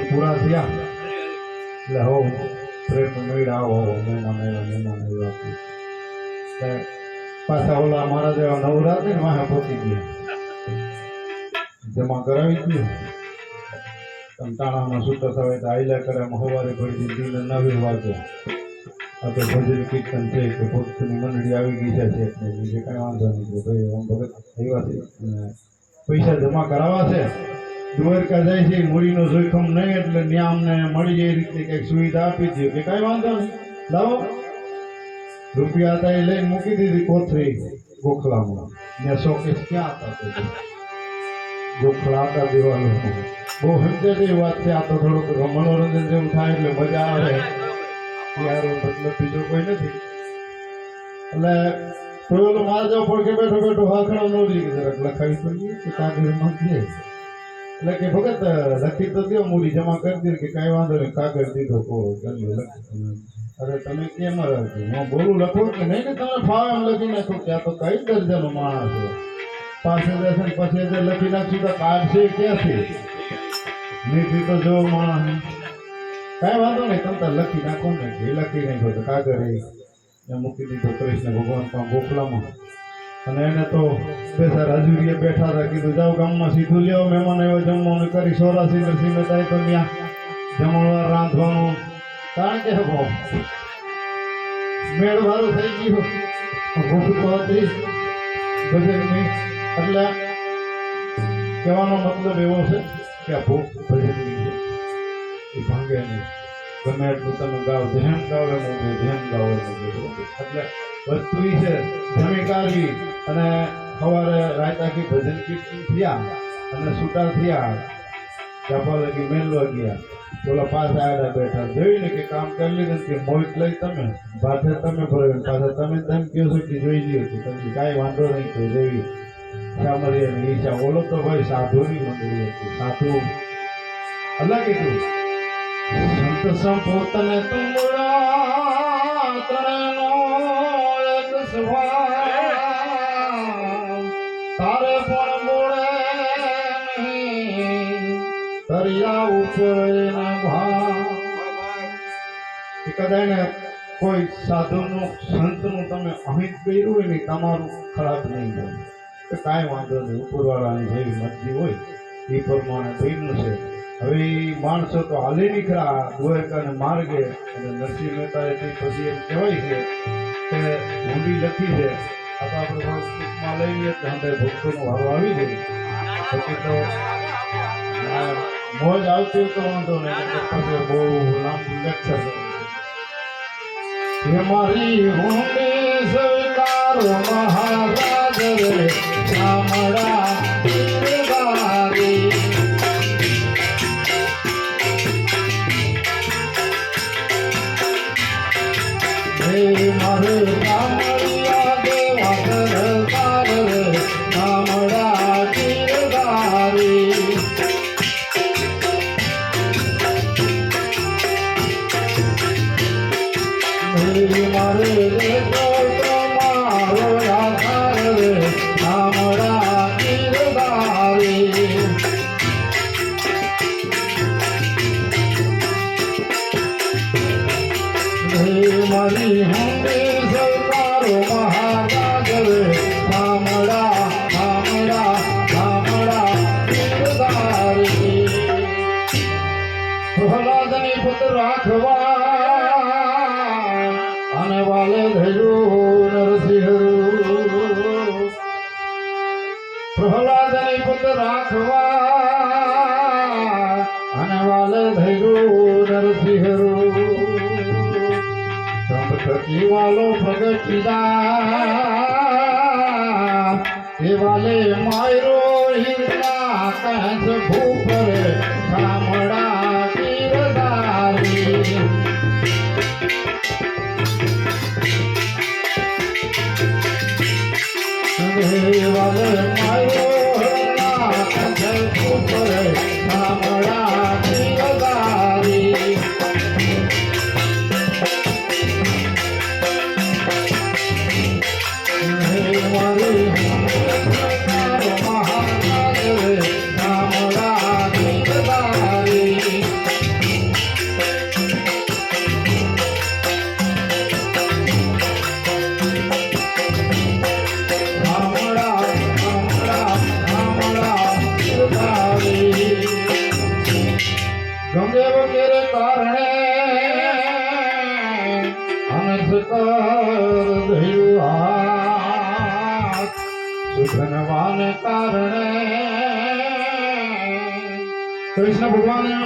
પૂરા થયા એટલે હો પ્રેમ મેળા આવો મહેમાન આવ્યા પાછા ઓલા મારા જેવા નવરાત્રી ને વાહે પહોંચી ગયા જમા કરાવી ગયું કંટાણામાં છૂટા થવાય તો આયલા કરે સવારે પડી દીધી નવી વાગે આ તો ભજન કીર્તન છે કે ભક્તની મંડળી આવી ગઈ છે જે કાંઈ વાંધો નહીં ભાઈ આમ ભગત આવ્યા છે પૈસા જમા કરાવવા છે દ્વારકા જાય છે મૂડીનો જોખમ નહીં એટલે ત્યાં અમને મળી જાય રીતે કંઈક સુવિધા આપી દે કે કાંઈ વાંધો નહીં લાવો રૂપિયા હતા એ લઈને મૂકી દીધી કોથળી ગોખલામાં ત્યાં શોકેસ ક્યાં હતા ગોખલા હતા દિવાલો બહુ સમજે જેવી વાત છે આ તો થોડુંક મનોરંજન જેવું થાય એટલે મજા આવે યાર મતલબ બીજો કોઈ નથી એટલે કોઈ ઓલો મારા જાવ પડકે બેઠો બેઠો હાખડો ન લીધી જરાક લખાવી પડી કે કાગળ માંગીએ એટલે કે ભગત લખી તો દો મૂડી જમા કરી દીધી કે કાંઈ વાંધો નહીં કાગળ દીધો કોરો ગલ્યો લખી અરે તમે કેમ હું બોલું લખો કે નહીં ને તમે ફાવે એમ લખી નાખો કે આ તો કઈ દરજાનો માણસ છે 5000 5000 લખી નાખશું તો કાઢશે ક્યાંથી નીતિ તો જો માણસ કાંઈ વાંધો નહીં તમે લખી નાખો ને એ લખી નાખો તો કાગળ એ મૂકી દીધો કૃષ્ણ ભગવાન પણ ગોખલામાં અને એને તો બેસા રાજુરીએ બેઠા હતા કીધું જાઓ ગામમાં સીધું લ્યો મહેમાન એવો જમવાનું કરી 84 નરસિંહ થાય તો ત્યાં જમણવાર રાંધવાનું કારણ કે મેળ વાળું થઈ ગયું ભૂખ તો હતી ભજનની એટલે કહેવાનો મતલબ એવો છે કે આ ભૂખ ભજનની છે એ ભાંગે નહીં ગમે એટલું તમે ગાઓ જેમ ગાવ એમ જેમ ગાવ એમ એટલે વસ્તુ છે જમી કાઢી અને સવારે રાયતાથી ભજન કીર્તન થયા અને છૂટા થયા ચાપા લગી મેલવા ગયા બોલા પાછા આડા બેઠા જોઈને કે કામ કરી લીધું કે મોહિત લઈ તમે પાછા તમે ભર્યો પાછા તમે તેમ કહો છો કે જોઈ લ્યો કે તમને કાંઈ વાંધો નહીં તો જેવી સામરિયાની ઈચ્છા ઓલો તો ભાઈ સાધુની મંડળી હતી સાધુ અલગ કીધું સંત સંપોતને તુમરા તણનો એક સવાલ તારે પણ બોળે નહીં દરિયા ઉપર કદાચ કોઈ સાધુનું સંતનું તમે અહિત કર્યું હોય ને તમારું ખરાબ નહીં બને તો કાંઈ વાંધો નહીં ઉપરવાળાની જેવી મરજી હોય એ પ્રમાણે બન્યું છે હવે માણસો તો હાલી નીકળ્યા દ્વારકાને માર્ગે અને નરસિંહ મહેતાએ પછી એમ કહેવાય છે કે ઊંડી લખી છે આ તો આપણે ટૂંકમાં લઈ લઈએ તો અંદર ભક્તોનો વારો આવી જાય પછી તો મોજ આવતી તો વાંધો નહીં પછી બહુ લાંબુ લેક્ચર મારી ઊંડી સ્વીકારો મહારાજ રે શામળા મારે કામળિયા દેવા સરદાર રે કામળા ગીરધારી મારે રે મારો આધાર રે કામળા ગીરધારી મારી હંબે સરકારો મહારાજ રે કામળા કામળા કામળા ગીરધારી પ્રહલાદની પુત્ર રાખવા અને વાલે ધર્યું નરસિંહ પ્રહલાદની પુત્ર રાખવા અને વાલે ધર્યું નરસિંહ થકી વાલો પ્રગટીદા એ વાલે માયરો હિરના કંસ ભૂપરે શામળા ગીરધારી વાલે માયરો હિરના કંસ ભૂપરે શામળા ગીરધારી ધર્યું હાથ સુધનવાને કારણે કૃષ્ણ ભગવાને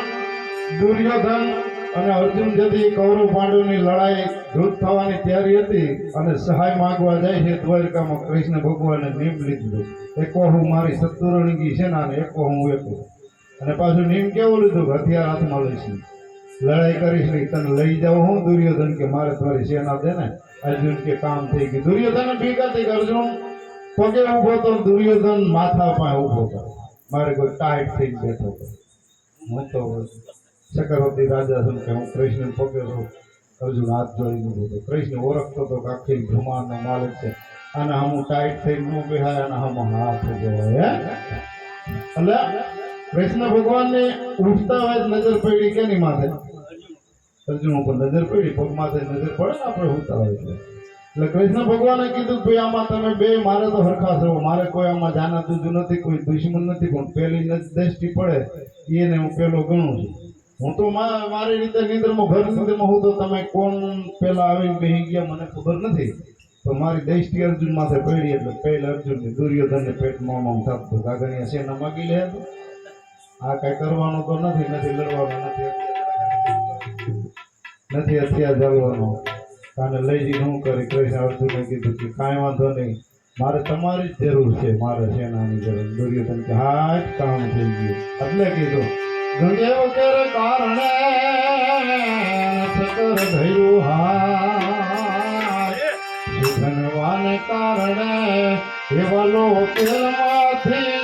દુર્યોધન અને અર્જુન જતી કૌરવ પાંડવની લડાઈ યુદ્ધ થવાની તૈયારી હતી અને સહાય માંગવા જાય છે દ્વારકામાં કૃષ્ણ ભગવાને નિયમ લીધું એકો હું મારી સત્તુરણીની સેના ને એકો હું એકલો અને પાછું નિયમ કેવું લીધું કે હથિયાર હાથમાં લઈશ લડાઈ કરીશ નહીં તને લઈ જાઉં હું દુર્યોધન કે મારે તમારી સેના દે ને અર્જુન કે કામ થઈ ગયું દુર્યોધન ભેગા થઈ અર્જુન પગે ઉભો તો દુર્યોધન માથા પાસે ઉભો હતો મારે કોઈ ટાઈટ થઈ બેઠો હતો હું તો ચક્રવર્તી રાજા છું કે હું કૃષ્ણ પગે છું અર્જુન હાથ જોડી મૂકું તો કૃષ્ણ ઓળખતો હતો કે આખી બ્રહ્માંડનો માલિક છે અને હું ટાઈટ થઈ ન બેહાય અને હમ હાથ જોવાય એટલે કૃષ્ણ ભગવાનને ઉઠતા હોય નજર પડી કેની માથે અર્જુન ઉપર નજર પડી પગ માથે નજર પડે ને આપણે ઉઠતા હોય એટલે કૃષ્ણ ભગવાને કીધું ભાઈ આમાં તમે બે મારે તો હરખા છો મારે કોઈ આમાં જાના દૂજું નથી કોઈ દુશ્મન નથી પણ પેલી દ્રષ્ટિ પડે એને હું પેલો ગણું છું હું તો મારી રીતે નિંદ્રમાં ઘર નિંદ્રમાં હું તો તમે કોણ પેલા આવીને બેસી ગયા મને ખબર નથી તો મારી દ્રષ્ટિ અર્જુન માથે પડી એટલે પહેલા અર્જુનને દુર્યોધનને પેટમાં આમ થતું કાગળિયા સેના માગી લે આ કઈ કરવાનું તો નથી લડવાનું નથી હથિયાર ચાલવાનો કાને લઈ જઈને શું કરી કૃષ્ણ અર્જુને કીધું કે કાંઈ વાંધો નહીં મારે તમારી જ જરૂર છે મારે સેનાની જરૂર દુર્યોધન કે હા જ કામ થઈ ગયું એટલે કીધું ગંગે વગેરે કારણે સકર ધર્યું હાથ સુધનવાને કારણે એવા લોકેલમાંથી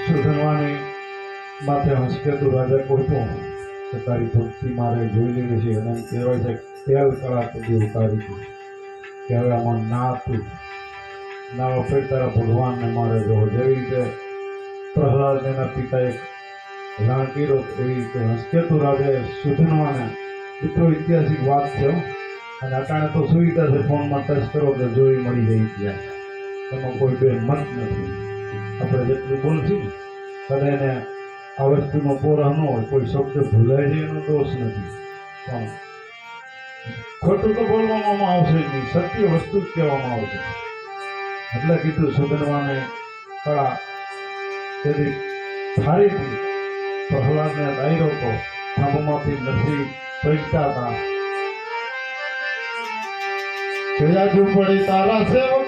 સુધનવાને માથે હંસકેતુ રાજા કહ્યું કે તારી ભક્તિ મારે જોઈ લેવી છે અને એમ કહેવાય છે તેલ કળા સુધી ઉતારી હતી કે હવે આમાં ના તું ના વખત તારા ભગવાનને મારે જોવો જેવી રીતે પ્રહલાદ એના પિતાએ રાણ કર્યો એવી રીતે હંસકેતુ રાજાએ સુધનવાને એટલો ઐતિહાસિક વાત છે અને અટાણે તો સુવિધા છે ફોનમાં ટચ કરો તો જોઈ મળી જાય ઇતિહાસ એમાં કોઈ બે મત નથી આપણે જેટલું બોલશું કદાચ એને આ વસ્તુનો પોરા ન હોય કોઈ શબ્દ ભૂલાય છે એનો દોષ નથી પણ ખોટું તો બોલવામાં આવશે નહીં સત્ય વસ્તુ જ કહેવામાં આવશે એટલે કીધું સુધનવાને કળા તેથી ફારીથી પ્રહલાદને દાયરો તો થાંભમાંથી નથી પૈસા હતા જોયા ઝૂંપડી તારા સેવક